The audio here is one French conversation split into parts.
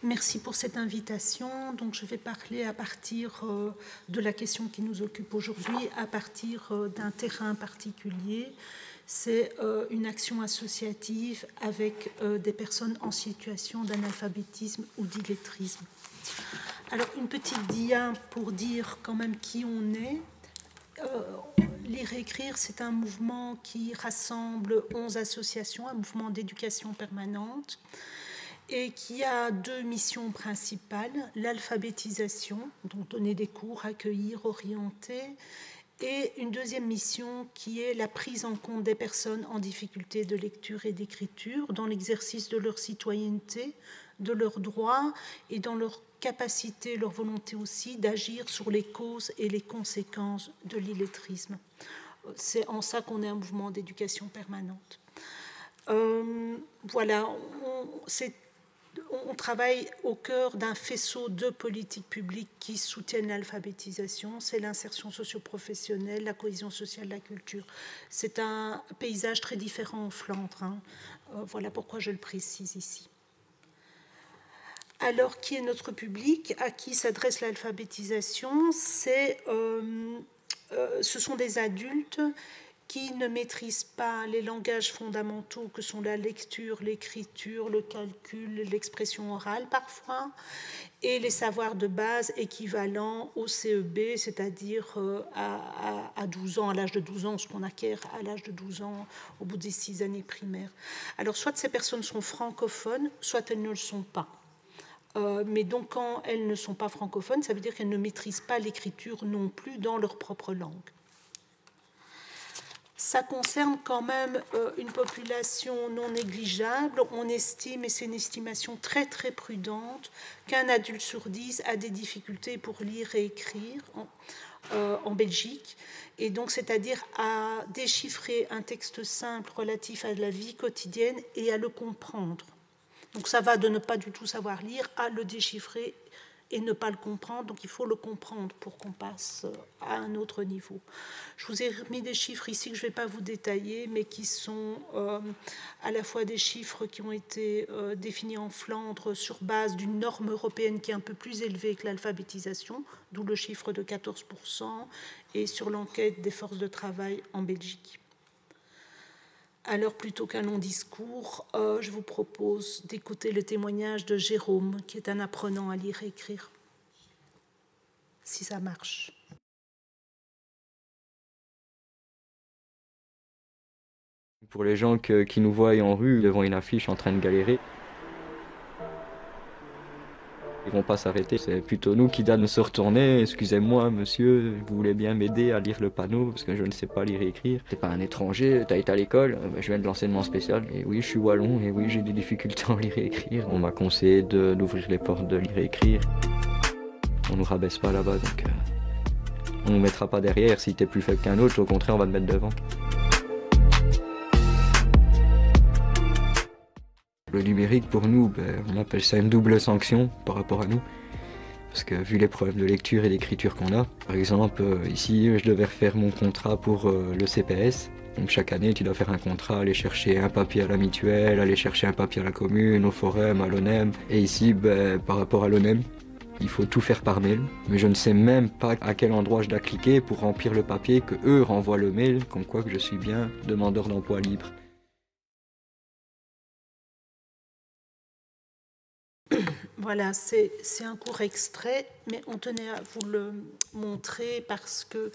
Merci pour cette invitation. Donc, je vais parler à partir de la question qui nous occupe aujourd'hui, à partir d'un terrain particulier. C'est une action associative avec des personnes en situation d'analphabétisme ou d'illettrisme. Alors, une petite dia pour dire quand même qui on est. Lire et écrire, c'est un mouvement qui rassemble 11 associations, un mouvement d'éducation permanente, et qui a deux missions principales, l'alphabétisation, donc donner des cours, accueillir, orienter, et une deuxième mission qui est la prise en compte des personnes en difficulté de lecture et d'écriture dans l'exercice de leur citoyenneté, de leurs droits et dans leur capacité, leur volonté aussi d'agir sur les causes et les conséquences de l'illettrisme. C'est en ça qu'on est un mouvement d'éducation permanente. Voilà, on travaille au cœur d'un faisceau de politiques publiques qui soutiennent l'alphabétisation. C'est l'insertion socio-professionnelle, la cohésion sociale, la culture. C'est un paysage très différent en Flandre. Voilà pourquoi je le précise ici. Alors, qui est notre public? À qui s'adresse l'alphabétisation? Ce sont des adultes qui ne maîtrisent pas les langages fondamentaux que sont la lecture, l'écriture, le calcul, l'expression orale parfois, et les savoirs de base équivalents au CEB, c'est-à-dire à 12 ans, à l'âge de 12 ans, ce qu'on acquiert à l'âge de 12 ans au bout des 6 années primaires. Alors, soit ces personnes sont francophones, soit elles ne le sont pas. Mais donc, quand elles ne sont pas francophones, ça veut dire qu'elles ne maîtrisent pas l'écriture non plus dans leur propre langue. Ça concerne quand même une population non négligeable. On estime, et c'est une estimation très très prudente, qu'un adulte sur 10 a des difficultés pour lire et écrire en Belgique, et donc c'est-à-dire à déchiffrer un texte simple relatif à la vie quotidienne et à le comprendre. Donc ça va de ne pas du tout savoir lire à le déchiffrer et ne pas le comprendre. Donc il faut le comprendre pour qu'on passe à un autre niveau. Je vous ai mis des chiffres ici que je ne vais pas vous détailler, mais qui sont à la fois des chiffres qui ont été définis en Flandre sur base d'une norme européenne qui est un peu plus élevée que l'alphabétisation, d'où le chiffre de 14%, et sur l'enquête des forces de travail en Belgique. Alors, plutôt qu'un long discours, je vous propose d'écouter le témoignage de Jérôme, qui est un apprenant à lire et écrire, si ça marche. Pour les gens qui nous voient en rue devant une affiche en train de galérer, ils vont pas s'arrêter. C'est plutôt nous qui doivent se retourner. Excusez-moi, monsieur, vous voulez bien m'aider à lire le panneau parce que je ne sais pas lire et écrire. T'es pas un étranger, t'as été à l'école. Je viens de l'enseignement spécial. Et oui, je suis wallon. Et oui, j'ai des difficultés en lire et écrire. On m'a conseillé d'ouvrir les portes de lire et écrire. On nous rabaisse pas là-bas, donc on nous mettra pas derrière. Si t'es plus faible qu'un autre, au contraire, on va te mettre devant. Le numérique, pour nous, on appelle ça une double sanction par rapport à nous. Parce que vu les problèmes de lecture et d'écriture qu'on a, par exemple, ici, je devais refaire mon contrat pour le CPS. Donc chaque année, tu dois faire un contrat, aller chercher un papier à la mutuelle, aller chercher un papier à la commune, au forum, à l'ONEM. Et ici, par rapport à l'ONEM, il faut tout faire par mail. Mais je ne sais même pas à quel endroit je dois cliquer pour remplir le papier, que eux renvoient le mail, comme quoi que je suis bien demandeur d'emploi libre. Voilà, c'est un court extrait, mais on tenait à vous le montrer parce que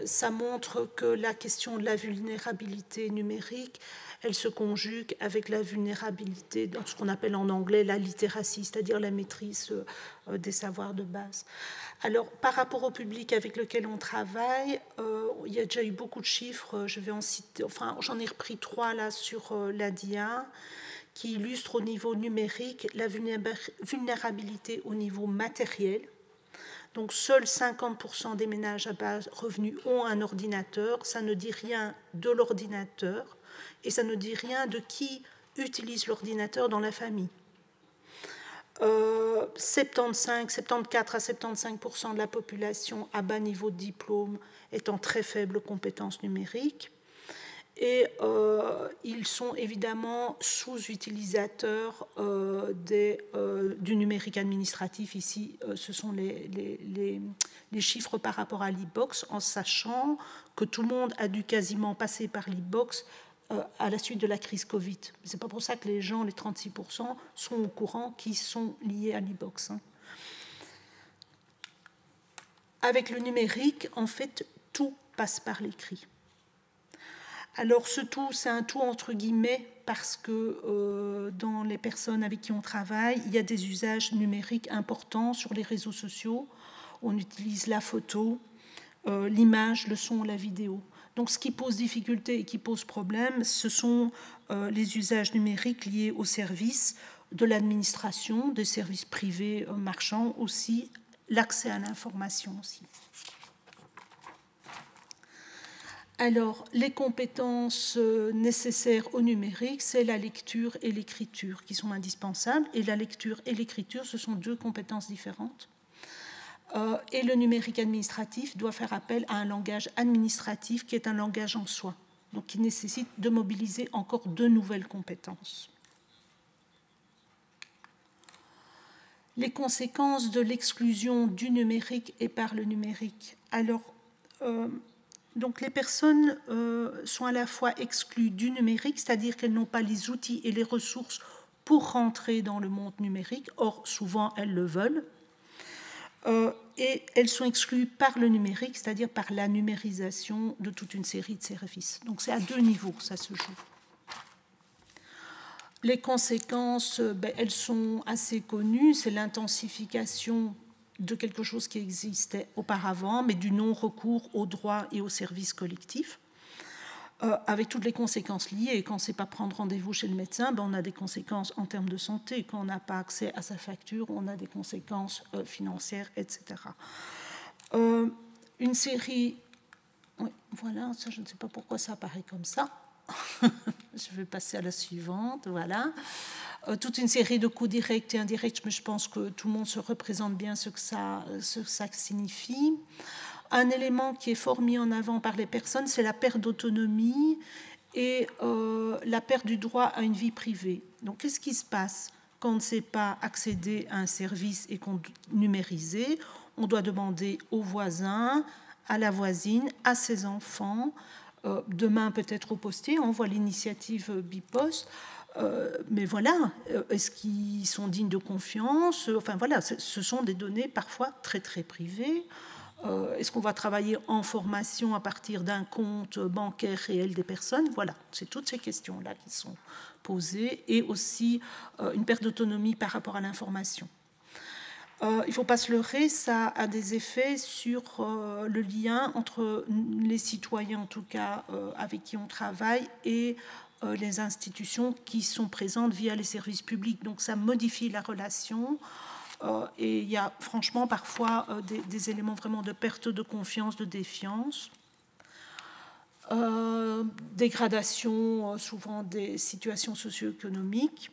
ça montre que la question de la vulnérabilité numérique, elle se conjugue avec la vulnérabilité dans ce qu'on appelle en anglais la littératie, c'est-à-dire la maîtrise des savoirs de base. Alors, par rapport au public avec lequel on travaille, il y a déjà eu beaucoup de chiffres, je vais en citer, enfin, j'en ai repris 3 là sur la DIA, qui illustre au niveau numérique la vulnérabilité au niveau matériel. Donc, seuls 50% des ménages à bas revenus ont un ordinateur. Ça ne dit rien de l'ordinateur et ça ne dit rien de qui utilise l'ordinateur dans la famille. 74 à 75% de la population à bas niveau de diplôme est en très faible compétence numérique. et ils sont évidemment sous-utilisateurs du numérique administratif. Ici, ce sont les chiffres par rapport à l'e-box, en sachant que tout le monde a dû quasiment passer par l'e-box à la suite de la crise Covid. Ce n'est pas pour ça que les gens, les 36%, sont au courant qui sont liés à l'e-box. Avec le numérique, en fait, tout passe par l'écrit. Alors ce tout, c'est un tout entre guillemets parce que dans les personnes avec qui on travaille, il y a des usages numériques importants sur les réseaux sociaux. On utilise la photo, l'image, le son, la vidéo. Donc ce qui pose difficulté et qui pose problème, ce sont les usages numériques liés aux services de l'administration, des services privés marchands aussi, l'accès à l'information aussi. Alors, les compétences nécessaires au numérique, c'est la lecture et l'écriture qui sont indispensables. Et la lecture et l'écriture, ce sont deux compétences différentes. Et le numérique administratif doit faire appel à un langage administratif qui est un langage en soi, donc qui nécessite de mobiliser encore de nouvelles compétences. Les conséquences de l'exclusion du numérique et par le numérique. Alors, donc les personnes sont à la fois exclues du numérique, c'est-à-dire qu'elles n'ont pas les outils et les ressources pour rentrer dans le monde numérique, or souvent elles le veulent, et elles sont exclues par le numérique, c'est-à-dire par la numérisation de toute une série de services. Donc c'est à deux niveaux que ça se joue. Les conséquences, elles sont assez connues, c'est l'intensification de quelque chose qui existait auparavant, mais du non-recours aux droits et aux services collectifs, avec toutes les conséquences liées. Et quand on ne sait pas prendre rendez-vous chez le médecin, on a des conséquences en termes de santé. Quand on n'a pas accès à sa facture, on a des conséquences financières, etc. Une série... Oui, voilà, ça, je ne sais pas pourquoi ça apparaît comme ça. Je vais passer à la suivante, voilà. Toute une série de coûts directs et indirects, mais je pense que tout le monde se représente bien ce que ça signifie. Un élément qui est fort mis en avant par les personnes, c'est la perte d'autonomie et la perte du droit à une vie privée. Donc, qu'est-ce qui se passe quand on ne sait pas accéder à un service et qu'on numériser? On doit demander aux voisins, à la voisine, à ses enfants, demain peut-être au postier, on voit l'initiative Bipost, mais voilà, est-ce qu'ils sont dignes de confiance? Enfin voilà, ce sont des données parfois très très privées. Est-ce qu'on va travailler en formation à partir d'un compte bancaire réel des personnes? Voilà, c'est toutes ces questions-là qui sont posées, et aussi une perte d'autonomie par rapport à l'information. Il ne faut pas se leurrer, ça a des effets sur le lien entre les citoyens, en tout cas avec qui on travaille, et les institutions qui sont présentes via les services publics. Donc ça modifie la relation, et il y a franchement parfois des éléments vraiment de perte de confiance, de défiance. Dégradation souvent des situations socio-économiques.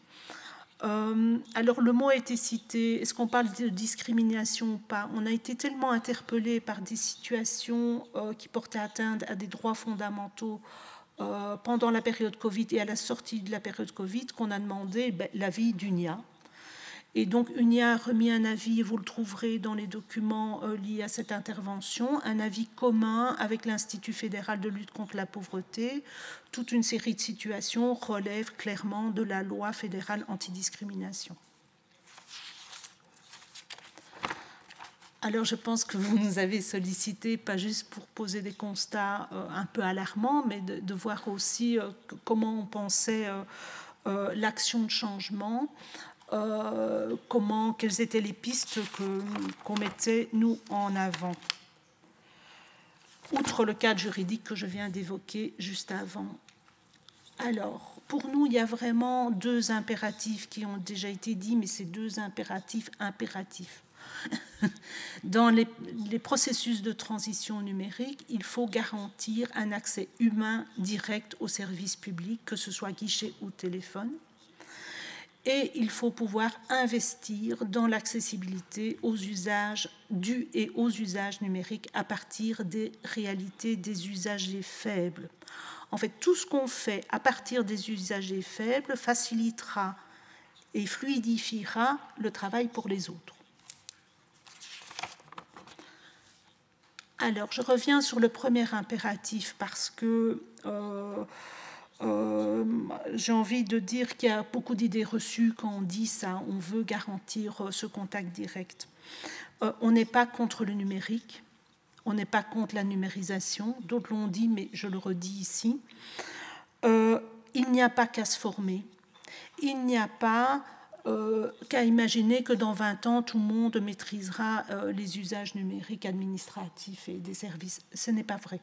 Alors le mot a été cité, est-ce qu'on parle de discrimination ou pas? On a été tellement interpellé par des situations qui portaient atteinte à des droits fondamentaux pendant la période Covid et à la sortie de la période Covid qu'on a demandé l'avis d'UNIA. Et donc UNIA a remis un avis, et vous le trouverez dans les documents liés à cette intervention, un avis commun avec l'Institut fédéral de lutte contre la pauvreté. Toute une série de situations relèvent clairement de la loi fédérale antidiscrimination. Alors je pense que vous nous avez sollicité, pas juste pour poser des constats un peu alarmants, mais de voir aussi comment on pensait l'action de changement. Quelles étaient les pistes qu'on mettait, nous, en avant. Outre le cadre juridique que je viens d'évoquer juste avant. Alors, pour nous, il y a vraiment deux impératifs qui ont déjà été dits, mais c'est deux impératifs impératifs. Dans les processus de transition numérique, il faut garantir un accès humain direct aux services publics, que ce soit guichet ou téléphone. Et il faut pouvoir investir dans l'accessibilité aux usages aux usages numériques à partir des réalités des usagers faibles, En fait, tout ce qu'on fait à partir des usagers faibles facilitera et fluidifiera le travail pour les autres. Alors, je reviens sur le premier impératif parce que j'ai envie de dire qu'il y a beaucoup d'idées reçues quand on dit ça, on veut garantir ce contact direct. On n'est pas contre le numérique, on n'est pas contre la numérisation, d'autres l'ont dit, mais je le redis ici. Il n'y a pas qu'à se former, il n'y a pas qu'à imaginer que dans 20 ans, tout le monde maîtrisera les usages numériques administratifs et des services. Ce n'est pas vrai.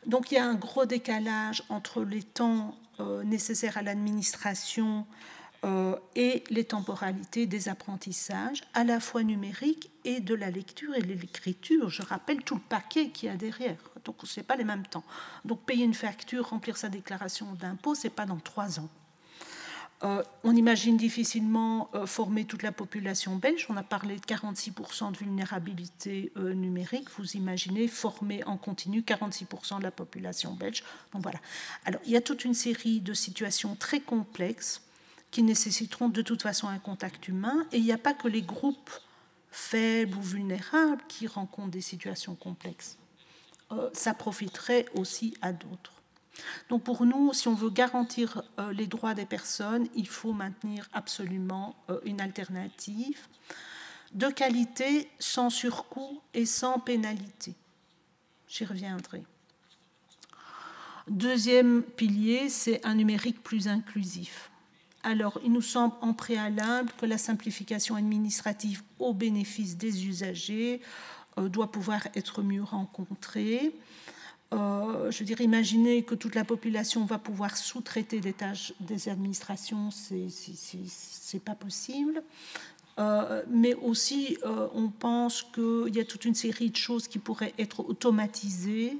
Donc il y a un gros décalage entre les temps nécessaires à l'administration et les temporalités des apprentissages, à la fois numériques et de la lecture et de l'écriture. Je rappelle tout le paquet qu'il y a derrière. Donc ce n'est pas les mêmes temps. Donc payer une facture, remplir sa déclaration d'impôt, ce n'est pas dans 3 ans. On imagine difficilement former toute la population belge. On a parlé de 46% de vulnérabilité numérique. Vous imaginez former en continu 46% de la population belge. Donc voilà. Alors, il y a toute une série de situations très complexes qui nécessiteront de toute façon un contact humain. Et il n'y a pas que les groupes faibles ou vulnérables qui rencontrent des situations complexes. Ça profiterait aussi à d'autres. Donc pour nous, si on veut garantir les droits des personnes, il faut maintenir absolument une alternative de qualité, sans surcoût et sans pénalité. J'y reviendrai. Deuxième pilier, c'est un numérique plus inclusif. Alors, il nous semble en préalable que la simplification administrative au bénéfice des usagers doit pouvoir être mieux rencontrée. Je veux dire, imaginer que toute la population va pouvoir sous-traiter des tâches des administrations, c'est pas possible. Mais aussi, on pense qu'il y a toute une série de choses qui pourraient être automatisées,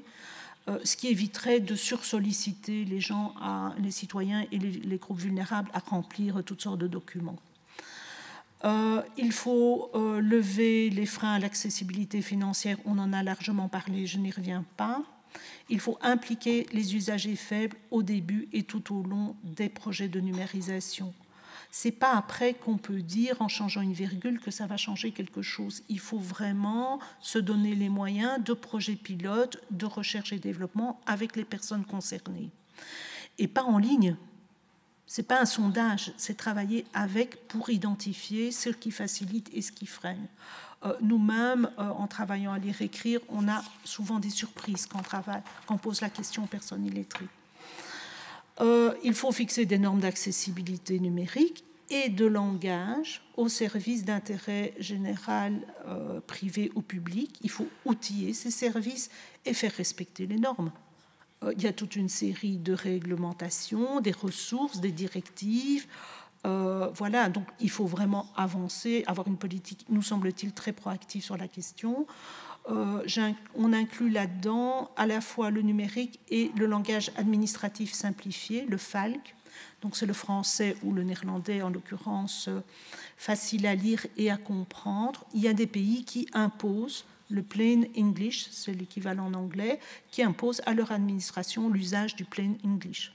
ce qui éviterait de sursolliciter les gens, les citoyens et les groupes vulnérables à remplir toutes sortes de documents. Il faut lever les freins à l'accessibilité financière, on en a largement parlé, je n'y reviens pas. Il faut impliquer les usagers faibles au début et tout au long des projets de numérisation. Ce n'est pas après qu'on peut dire, en changeant une virgule, que ça va changer quelque chose. Il faut vraiment se donner les moyens de projets pilotes, de recherche et développement avec les personnes concernées. Et pas en ligne. Ce n'est pas un sondage, c'est travailler avec pour identifier ce qui facilite et ce qui freine. Nous-mêmes, en travaillant à lire écrire, on a souvent des surprises quand on pose la question aux personnes illettrées. Il faut fixer des normes d'accessibilité numérique et de langage au service d'intérêt général, privé ou public. Il faut outiller ces services et faire respecter les normes. Il y a toute une série de réglementations, des ressources, des directives. Voilà, donc il faut vraiment avancer, avoir une politique, nous semble-t-il, très proactive sur la question. On inclut là-dedans à la fois le numérique et le langage administratif simplifié, le FALC. Donc c'est le français ou le néerlandais, en l'occurrence, facile à lire et à comprendre. Il y a des pays qui imposent le plain English, c'est l'équivalent en anglais, qui impose à leur administration l'usage du plain English.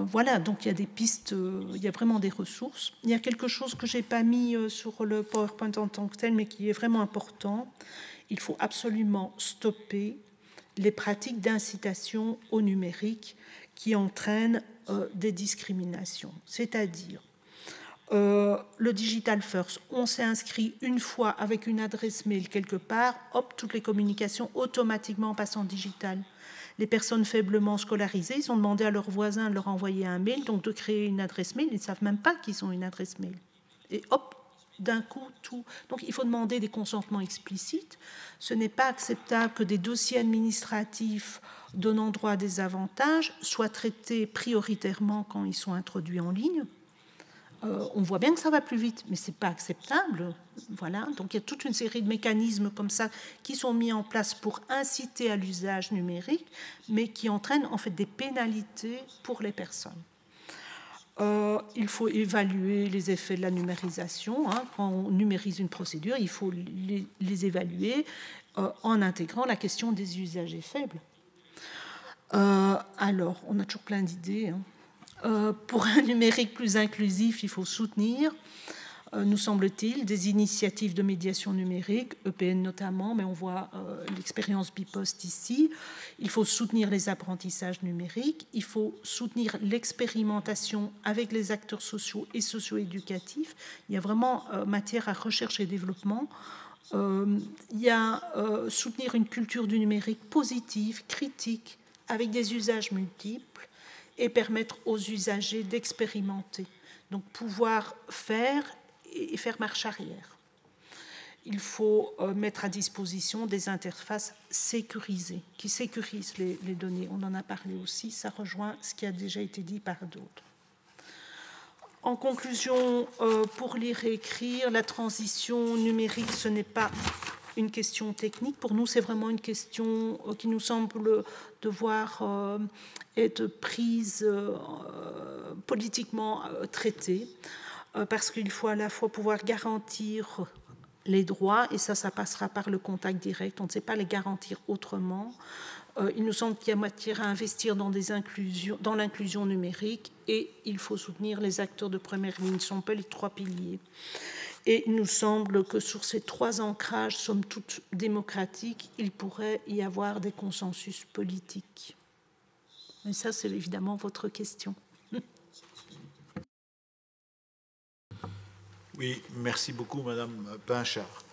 Voilà, donc il y a des pistes, il y a vraiment des ressources. Il y a quelque chose que je n'ai pas mis sur le PowerPoint en tant que tel, mais qui est vraiment important. Il faut absolument stopper les pratiques d'incitation au numérique qui entraînent des discriminations. C'est-à-dire, le digital first, on s'est inscrit une fois avec une adresse mail quelque part, hop, toutes les communications automatiquement passent en digital. Les personnes faiblement scolarisées, ils ont demandé à leurs voisins de leur envoyer un mail, donc de créer une adresse mail, ils ne savent même pas qu'ils ont une adresse mail. Et hop, d'un coup, tout. Donc il faut demander des consentements explicites. Ce n'est pas acceptable que des dossiers administratifs donnant droit à des avantages soient traités prioritairement quand ils sont introduits en ligne. On voit bien que ça va plus vite, mais ce n'est pas acceptable. Voilà. Donc il y a toute une série de mécanismes comme ça qui sont mis en place pour inciter à l'usage numérique, mais qui entraînent en fait des pénalités pour les personnes. Il faut évaluer les effets de la numérisation. Quand on numérise une procédure, il faut les évaluer en intégrant la question des usagers faibles. Alors, on a toujours plein d'idées. Pour un numérique plus inclusif, il faut soutenir, nous semble-t-il, des initiatives de médiation numérique, EPN notamment, mais on voit l'expérience Bipost ici. Il faut soutenir les apprentissages numériques, il faut soutenir l'expérimentation avec les acteurs sociaux et socio-éducatifs. Il y a vraiment matière à recherche et développement. Il y a soutenir une culture du numérique positive, critique, avec des usages multiples, et permettre aux usagers d'expérimenter. Donc pouvoir faire et faire marche arrière. Il faut mettre à disposition des interfaces sécurisées, qui sécurisent les données. On en a parlé aussi, ça rejoint ce qui a déjà été dit par d'autres. En conclusion, pour lire et écrire, la transition numérique, ce n'est pas une question technique. Pour nous, c'est vraiment une question qui nous semble devoir être prise politiquement traitée, parce qu'il faut à la fois pouvoir garantir les droits, et ça passera par le contact direct, on ne sait pas les garantir autrement. Il nous semble qu'il y a matière à investir dans l'inclusion numérique, et il faut soutenir les acteurs de première ligne. Ce sont un peu les trois piliers. Et il nous semble que sur ces trois ancrages, somme toute démocratiques, il pourrait y avoir des consensus politiques. Mais ça, c'est évidemment votre question. Oui, merci beaucoup, Madame Pinchard.